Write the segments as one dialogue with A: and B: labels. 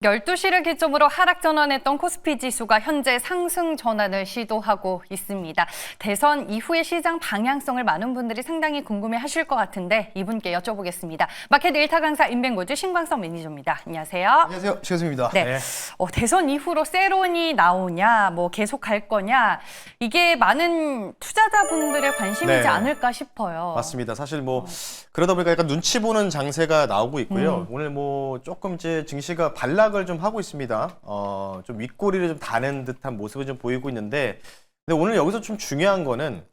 A: 12시를 기점으로 하락 전환했던 코스피 지수가 현재 상승 전환을 시도하고 있습니다. 대선 이후의 시장 방향성을 많은 분들이 상당히 궁금해하실 것 같은데 이분께 여쭤보겠습니다. 마켓 1타 강사 임뱅고주 신광석 매니저입니다. 안녕하세요.
B: 안녕하세요. 최수입니다.
A: 네. 대선 이후로 세론이 나오냐, 뭐 계속 갈 거냐, 이게 많은 투자자분들의 관심이지
B: 네.
A: 않을까 싶어요.
B: 맞습니다. 사실 뭐 그러다 보니까 약간 눈치 보는 장세가 나오고 있고요. 오늘 뭐 조금 이제 증시가 반락을 좀 하고 있습니다. 좀 윗꼬리를 좀 다는 듯한 모습을 좀 보이고 있는데, 근데 오늘 여기서 좀 중요한 거는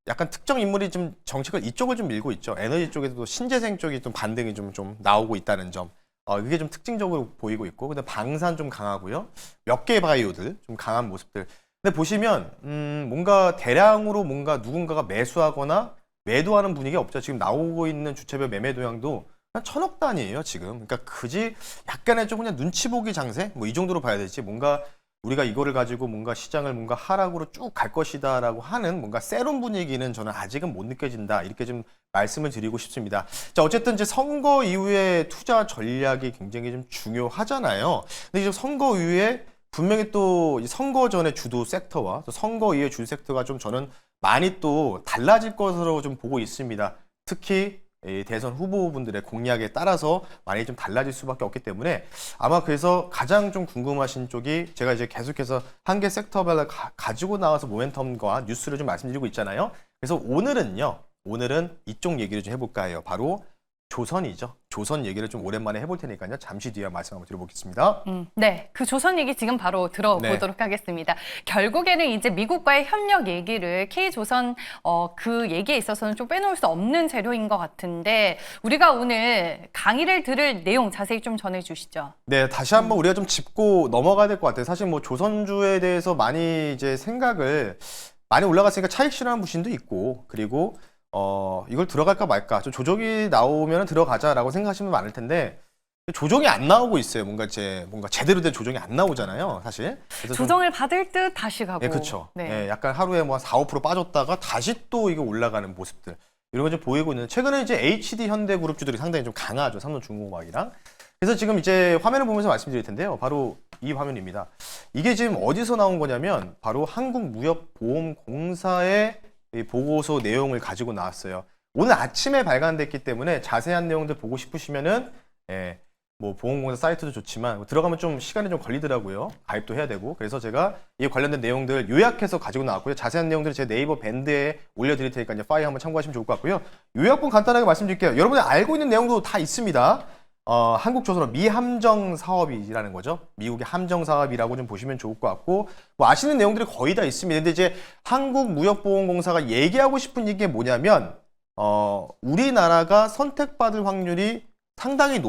B: 약간 특정 인물이 좀 정책을 이쪽을 좀 밀고 있죠. 에너지 쪽에서도 신재생 쪽이 좀 반등이 좀 나오고 있다는 점. 이게 좀 특징적으로 보이고 있고, 근데 방산 좀 강하고요. 몇 개의 바이오들 좀 강한 모습들. 근데 보시면 뭔가 대량으로 뭔가 누군가가 매수하거나 매도하는 분위기가 없죠. 지금 나오고 있는 주체별 매매 도형도 한 1000억 단위예요, 지금. 그러니까 그지 약간의 좀 그냥 눈치 보기 장세? 뭐 이 정도로 봐야 되지. 뭔가 우리가 이거를 가지고 뭔가 시장을 뭔가 하락으로 쭉 갈 것이다라고 하는 뭔가 세론 분위기는 저는 아직은 못 느껴진다. 이렇게 좀 말씀을 드리고 싶습니다. 자, 어쨌든 이제 선거 이후에 투자 전략이 굉장히 좀 중요하잖아요. 근데 이제 선거 이후에 분명히 또 선거 전의 주도 섹터와 또 선거 이후의 주도 섹터가 좀 저는 많이 또 달라질 것으로 좀 보고 있습니다. 특히 이 대선 후보분들의 공약에 따라서 많이 좀 달라질 수밖에 없기 때문에 아마 그래서 가장 좀 궁금하신 쪽이 제가 이제 계속해서 한 개 섹터별로 가지고 나와서 모멘텀과 뉴스를 좀 말씀드리고 있잖아요. 그래서 오늘은 이쪽 얘기를 좀 해볼까 해요. 바로 조선이죠. 조선 얘기를 좀 오랜만에 해볼 테니까요. 잠시 뒤에 말씀 한번 드려보겠습니다.
A: 네, 그 조선 얘기 지금 바로 들어보도록 하겠습니다. 결국에는 이제 미국과의 협력 얘기를 K조선 그 얘기에 있어서는 좀 빼놓을 수 없는 재료인 것 같은데 우리가 오늘 강의를 들을 내용 자세히 좀 전해주시죠.
B: 네, 다시 한번 우리가 좀 짚고 넘어가야 될 것 같아요. 사실 뭐 조선주에 대해서 많이 이제 생각을 많이 올라갔으니까 차익 실현한 부신도 있고 그리고 이걸 들어갈까 말까 좀 조정이 나오면 들어가자라고 생각하시면 많을 텐데 조정이 안 나오고 있어요. 뭔가 제대로 된 조정이 안 나오잖아요, 사실. 그래서
A: 조정을 받을 듯 다시 가고.
B: 네, 그렇죠.
A: 네.
B: 네, 약간 하루에 뭐 4, 5% 빠졌다가 다시 또 이게 올라가는 모습들 이런 거 좀 보이고 있는데 최근에 이제 HD 현대그룹주들이 상당히 좀 강하죠, 삼성중공업이랑. 그래서 지금 이제 화면을 보면서 말씀드릴 텐데요. 바로 이 화면입니다. 이게 지금 어디서 나온 거냐면 바로 한국무역보험공사의 이 보고서 내용을 가지고 나왔어요. 오늘 아침에 발간됐기 때문에 자세한 내용들 보고 싶으시면은 뭐 보험공사 사이트도 좋지만 들어가면 좀 시간이 좀 걸리더라고요. 가입도 해야 되고. 그래서 제가 이 관련된 내용들 요약해서 가지고 나왔고요. 자세한 내용들은 제 네이버 밴드에 올려드릴 테니까 이제 파일 한번 참고하시면 좋을 것 같고요. 요약본 간단하게 말씀드릴게요. 여러분이 알고 있는 내용도 다 있습니다. 한국조선업 미함정 사업이라는 거죠. 미국의 함정 사업이라고 좀 보시면 좋을 것 같고, 뭐 아시는 내용들이 거의 다 있습니다. 근데 이제 한국무역보험공사가 얘기하고 싶은 얘기가 뭐냐면, 우리나라가 선택받을 확률이 상당히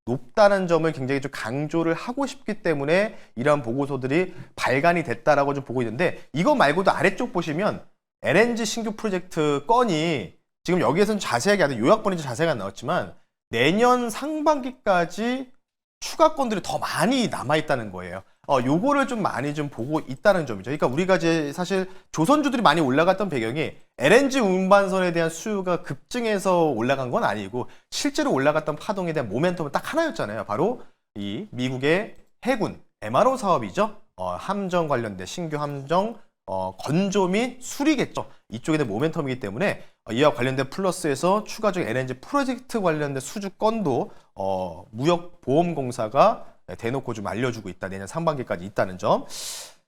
B: 높다는 점을 굉장히 좀 강조를 하고 싶기 때문에 이러한 보고서들이 발간이 됐다라고 좀 보고 있는데, 이거 말고도 아래쪽 보시면 LNG 신규 프로젝트 건이 지금 여기에서는 자세하게 아니라 요약본이 좀 자세하게 안 나왔지만, 내년 상반기까지 추가 건들이 더 많이 남아있다는 거예요. 요거를 좀 많이 좀 보고 있다는 점이죠. 그러니까 우리가 이제 사실 조선주들이 많이 올라갔던 배경이 LNG 운반선에 대한 수요가 급증해서 올라간 건 아니고 실제로 올라갔던 파동에 대한 모멘텀은 딱 하나였잖아요. 바로 이 미국의 해군 MRO 사업이죠. 함정 관련된 신규 함정 건조 및 수리겠죠. 이쪽에 대한 모멘텀이기 때문에 이와 관련된 플러스에서 추가적인 LNG 프로젝트 관련된 수주 건도 무역보험공사가 대놓고 좀 알려주고 있다. 내년 상반기까지 있다는 점.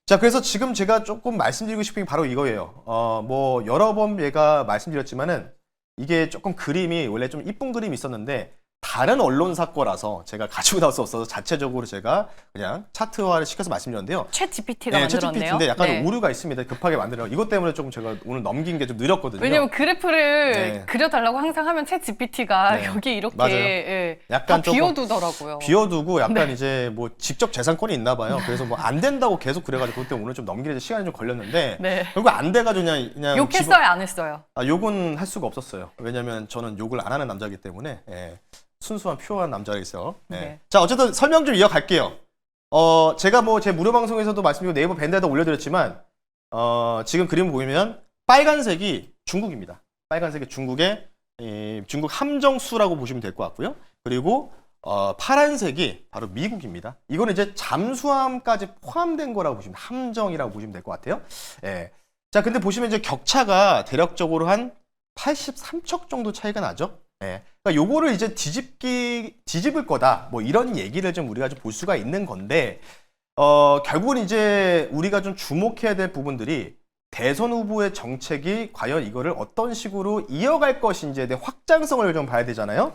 B: 자, 그래서 지금 제가 조금 말씀드리고 싶은 게 바로 이거예요. 뭐 여러 번 제가 말씀드렸지만은 이게 조금 그림이 원래 좀 이쁜 그림이 있었는데 다른 언론사 거라서 제가 가지고 나올 수 없어서 자체적으로 제가 그냥 차트화를 시켜서 말씀드렸는데요.
A: 챗 GPT가 만들었네요.
B: 챗 GPT인데 약간 오류가 있습니다. 급하게 만들어. 이것 때문에 조금 제가 오늘 넘긴 게 좀 느렸거든요.
A: 왜냐면 그래프를 그려달라고 항상 하면 챗 GPT가 여기 이렇게
B: 약간
A: 다 비워두더라고요.
B: 비워두고 약간 이제 뭐 직접 재산권이 있나 봐요. 그래서 뭐 안 된다고 계속 그래가지고 그때 오늘 좀 넘기는데 시간이 좀 걸렸는데 결국 안 돼가지고 그냥
A: 욕했어요, 안 했어요?
B: 욕은 할 수가 없었어요. 왜냐면 저는 욕을 안 하는 남자이기 때문에. 순수한 퓨어한 남자가 있어요. 자, 어쨌든 설명 좀 이어갈게요. 제가 뭐 제 무료 방송에서도 말씀드리고 네이버 밴드에다 올려드렸지만 지금 그림 보이면 빨간색이 중국입니다. 빨간색이 중국의 중국 함정수라고 보시면 될 것 같고요. 그리고 파란색이 바로 미국입니다. 이거는 이제 잠수함까지 포함된 거라고 보시면 함정이라고 보시면 될 것 같아요. 예. 자, 근데 보시면 이제 격차가 대략적으로 한 83척 정도 차이가 나죠. 예. 그러니까 요거를 이제 뒤집을 거다. 뭐 이런 얘기를 좀 우리가 좀 볼 수가 있는 건데, 결국은 이제 우리가 좀 주목해야 될 부분들이 대선 후보의 정책이 과연 이거를 어떤 식으로 이어갈 것인지에 대한 확장성을 좀 봐야 되잖아요.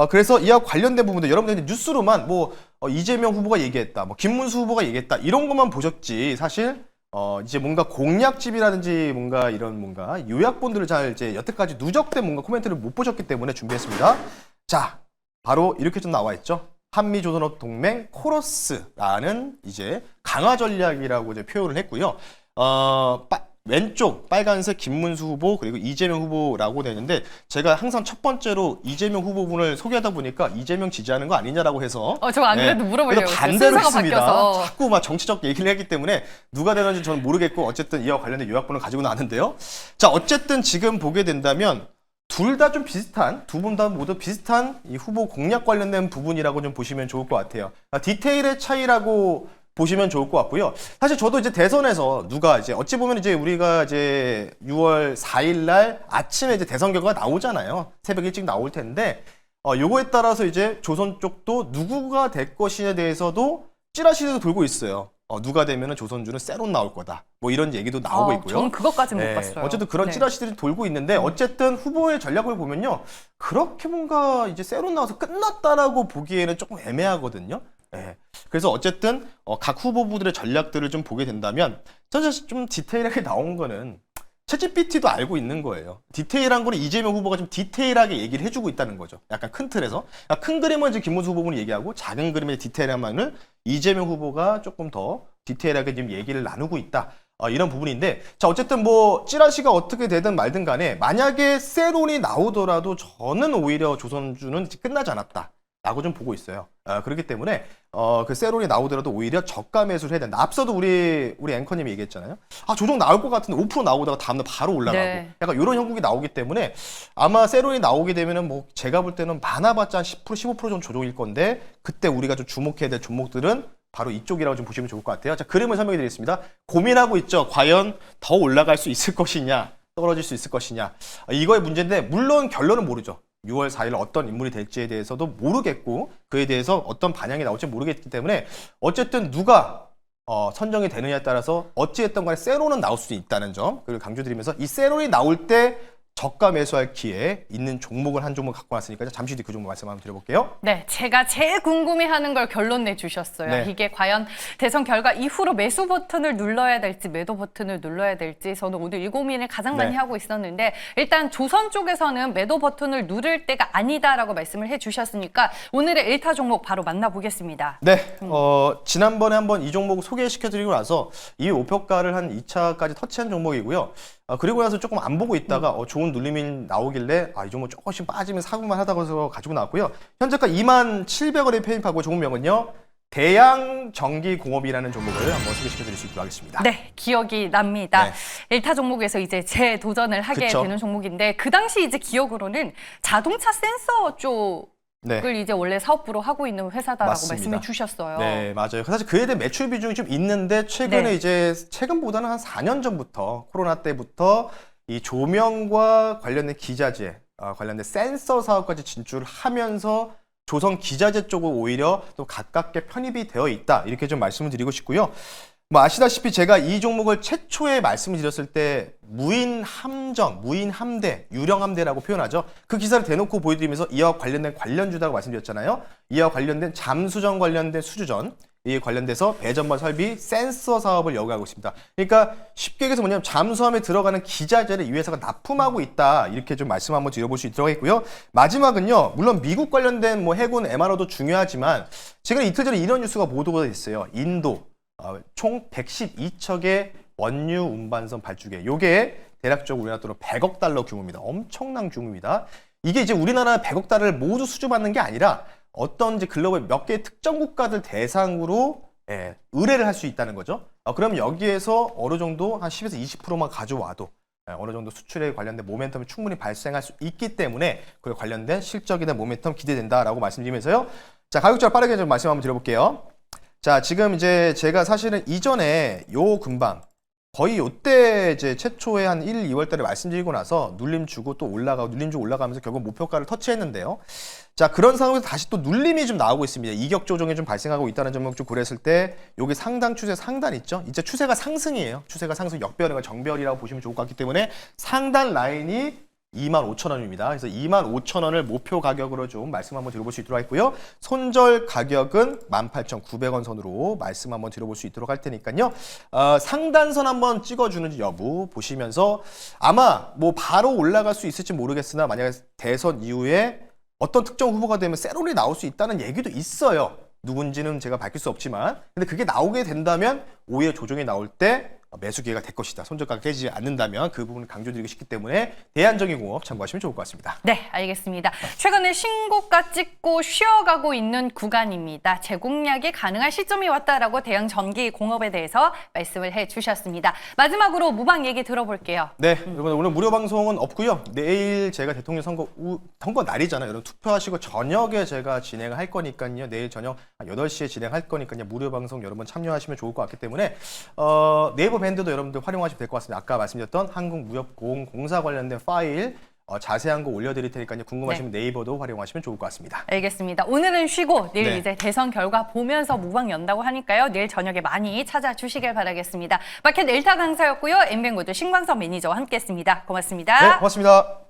B: 그래서 이와 관련된 부분들 여러분들이 뉴스로만 뭐 이재명 후보가 얘기했다, 뭐 김문수 후보가 얘기했다 이런 것만 보셨지 사실 이제 뭔가 공약집이라든지 뭔가 이런 뭔가 요약본들을 잘 이제 여태까지 누적된 뭔가 코멘트를 못 보셨기 때문에 준비했습니다. 자, 바로 이렇게 좀 나와 있죠. 한미조선업 동맹 코러스라는 이제 강화 전략이라고 이제 표현을 했고요. 왼쪽 빨간색 김문수 후보 그리고 이재명 후보라고 되는데 제가 항상 첫 번째로 이재명 후보분을 소개하다 보니까 이재명 지지하는 거 아니냐라고 해서
A: 저 안 그래도 물어보려고
B: 그래서
A: 했어요.
B: 반대로
A: 순서가
B: 했습니다.
A: 바뀌어서.
B: 자꾸 막 정치적 얘기를 했기 때문에 누가 되는지 저는 모르겠고 어쨌든 이와 관련된 요약본을 가지고 나왔는데요. 자, 어쨌든 지금 보게 된다면 둘 다 좀 비슷한, 두 분 다 모두 비슷한 이 후보 공약 관련된 부분이라고 좀 보시면 좋을 것 같아요. 디테일의 차이라고 보시면 좋을 것 같고요. 사실 저도 이제 대선에서 누가 이제 어찌 보면 이제 우리가 이제 6월 4일 날 아침에 이제 대선 결과가 나오잖아요. 새벽 일찍 나올 텐데, 요거에 따라서 이제 조선 쪽도 누구가 될 것이냐에 대해서도 찌라시도 돌고 있어요. 누가 되면은 조선주는 세론 나올 거다. 뭐 이런 얘기도 나오고 있고요.
A: 저는 그것까지는 못 봤어요.
B: 어쨌든 그런
A: 네.
B: 찌라시들이 돌고 있는데 어쨌든 후보의 전략을 보면요. 그렇게 뭔가 이제 세론 나와서 끝났다라고 보기에는 조금 애매하거든요. 예. 그래서 어쨌든 각 후보부들의 전략들을 좀 보게 된다면 사실 좀 디테일하게 나온 거는 챗GPT도 알고 있는 거예요. 디테일한 거는 이재명 후보가 좀 디테일하게 얘기를 해주고 있다는 거죠. 약간 큰 틀에서. 큰 그림은 이제 김문수 후보분이 얘기하고 작은 그림의 디테일한 면을 이재명 후보가 조금 더 디테일하게 지금 얘기를 나누고 있다. 이런 부분인데 자 어쨌든 뭐 찌라시가 어떻게 되든 말든 간에 만약에 세론이 나오더라도 저는 오히려 조선주는 끝나지 않았다. 라고 좀 보고 있어요. 그렇기 때문에 그 세론이 나오더라도 오히려 저가 매수를 해야 된다. 앞서도 우리 앵커님이 얘기했잖아요. 조정 나올 것 같은데 5% 나오다가 다음날 바로 올라가고
A: 네.
B: 약간 이런 형국이 나오기 때문에 아마 세론이 나오게 되면은 뭐 제가 볼 때는 많아봤자 한 10% 15% 정도 조정일 건데 그때 우리가 좀 주목해야 될 종목들은 바로 이쪽이라고 좀 보시면 좋을 것 같아요. 자, 그림을 설명해 드리겠습니다. 고민하고 있죠. 과연 더 올라갈 수 있을 것이냐 떨어질 수 있을 것이냐 이거의 문제인데 물론 결론은 모르죠. 6월 4일 어떤 인물이 될지에 대해서도 모르겠고 그에 대해서 어떤 반향이 나올지 모르겠기 때문에 어쨌든 누가 선정이 되느냐에 따라서 어찌됐든 간에 세론은 나올 수 있다는 점 그리고 강조드리면서 이 세론이 나올 때 저가 매수할 기회에 있는 종목을 한 종목 갖고 왔으니까 잠시 뒤 그 종목 말씀 한번 드려볼게요.
A: 네, 제가 제일 궁금해하는 걸 결론 내주셨어요.
B: 네.
A: 이게 과연 대선 결과 이후로 매수 버튼을 눌러야 될지 매도 버튼을 눌러야 될지 저는 오늘 이 고민을 가장 많이
B: 네.
A: 하고 있었는데 일단 조선 쪽에서는 매도 버튼을 누를 때가 아니다라고 말씀을 해주셨으니까 오늘의 1타 종목 바로 만나보겠습니다.
B: 네, 지난번에 한번 이 종목 소개시켜드리고 나서 이 목표가를 한 2차까지 터치한 종목이고요. 그리고 나서 조금 안 보고 있다가 좋은 눌림이 나오길래 이 종목 조금씩 빠지면 사고만 하다고 해서 가지고 나왔고요. 현재가 27,700원에 페이하고 종목명은요. 대양전기공업이라는 종목을 한번 소개시켜드릴 수 있도록 하겠습니다.
A: 네, 기억이 납니다.
B: 네.
A: 1타 종목에서 이제 재도전을 하게
B: 그쵸.
A: 되는 종목인데 그 당시 이제 기억으로는 자동차 센서 쪽
B: 네.
A: 을 이제 원래 사업부로 하고 있는 회사다라고
B: 맞습니다.
A: 말씀해 주셨어요.
B: 네, 맞아요. 사실 그에 대한 매출 비중이 좀 있는데 최근에
A: 네.
B: 이제 최근보다는 한 4년 전부터 코로나 때부터 이 조명과 관련된 기자재, 관련된 센서 사업까지 진출을 하면서 조선 기자재 쪽으로 오히려 또 가깝게 편입이 되어 있다. 이렇게 좀 말씀을 드리고 싶고요. 뭐 아시다시피 제가 이 종목을 최초에 말씀을 드렸을 때 무인 함정, 무인 함대, 유령 함대라고 표현하죠. 그 기사를 대놓고 보여드리면서 이와 관련된 관련주다고 말씀드렸잖아요. 이와 관련된 잠수정 관련된 수주전, 이에 관련돼서 배전반 설비, 센서 사업을 여기하고 있습니다. 그러니까 쉽게 얘기해서 뭐냐면 잠수함에 들어가는 기자재를 이 회사가 납품하고 있다. 이렇게 좀 말씀 한번 드려볼 수 있도록 하겠고요. 마지막은요. 물론 미국 관련된 뭐 해군 MRO도 중요하지만 지금 이틀 전에 이런 뉴스가 보도가 됐어요. 인도. 총 112척의 원유 운반선 발주계. 요게 대략적으로 우리나라 돈으로 100억 달러 규모입니다. 엄청난 규모입니다. 이게 이제 우리나라 100억 달러를 모두 수주받는 게 아니라 어떤 이제 글로벌 몇 개의 특정 국가들 대상으로 의뢰를 할 수 있다는 거죠. 그럼 여기에서 어느 정도 한 10에서 20%만 가져와도 어느 정도 수출에 관련된 모멘텀이 충분히 발생할 수 있기 때문에 그에 관련된 실적이나 모멘텀 기대된다라고 말씀드리면서요. 자, 가격적으로 빠르게 좀 말씀 한번 드려볼게요. 자, 지금 이제 제가 사실은 이전에 요 근방 거의 요때 이제 최초에 한 1, 2월 달에 말씀드리고 나서 눌림 주고 또 올라가고 눌림 주고 올라가면서 결국 목표가를 터치했는데요. 자, 그런 상황에서 다시 또 눌림이 좀 나오고 있습니다. 이격 조정이 좀 발생하고 있다는 점을 좀 고려했을 때 요게 상단 추세 상단 있죠? 이제 추세가 상승이에요. 추세가 상승 역별이나 정별이라고 보시면 좋을 것 같기 때문에 상단 라인이 25,000원입니다. 그래서 25,000원을 목표 가격으로 좀 말씀 한번 드려볼 수 있도록 하겠고요. 손절 가격은 18,900원 선으로 말씀 한번 드려볼 수 있도록 할 테니까요. 상단선 한번 찍어주는지 여부 보시면서 아마 뭐 바로 올라갈 수 있을지 모르겠으나 만약에 대선 이후에 어떤 특정 후보가 되면 세론이 나올 수 있다는 얘기도 있어요. 누군지는 제가 밝힐 수 없지만 근데 그게 나오게 된다면 오히려 조정이 나올 때 매수 기회가 될 것이다. 손절가가 깨지지 않는다면 그 부분을 강조드리고 싶기 때문에 대한정의공업 참고하시면 좋을 것 같습니다.
A: 네, 알겠습니다. 최근에 신고가 찍고 쉬어가고 있는 구간입니다. 재공략이 가능한 시점이 왔다라고 대한전기공업에 대해서 말씀을 해주셨습니다. 마지막으로 무방 얘기 들어볼게요.
B: 네, 여러분 오늘 무료 방송은 없고요. 내일 제가 대통령 선거 날이잖아요. 여러분 투표하시고 저녁에 제가 진행을 할 거니까요. 내일 저녁 8시에 진행할 거니까요. 무료 방송 여러분 참여하시면 좋을 것 같기 때문에 네이버 밴드도 여러분들 활용하시면 될 것 같습니다. 아까 말씀드렸던 한국무역공사 관련된 파일 자세한 거 올려드릴 테니까요. 궁금하시면 네이버도 활용하시면 좋을 것 같습니다.
A: 알겠습니다. 오늘은 쉬고 내일
B: 네.
A: 이제 대선 결과 보면서 무방 연다고 하니까요. 내일 저녁에 많이 찾아주시길 바라겠습니다. 마켓 엘타 강사였고요. 엠뱅고드 신광석 매니저와 함께했습니다. 고맙습니다.
B: 네, 고맙습니다.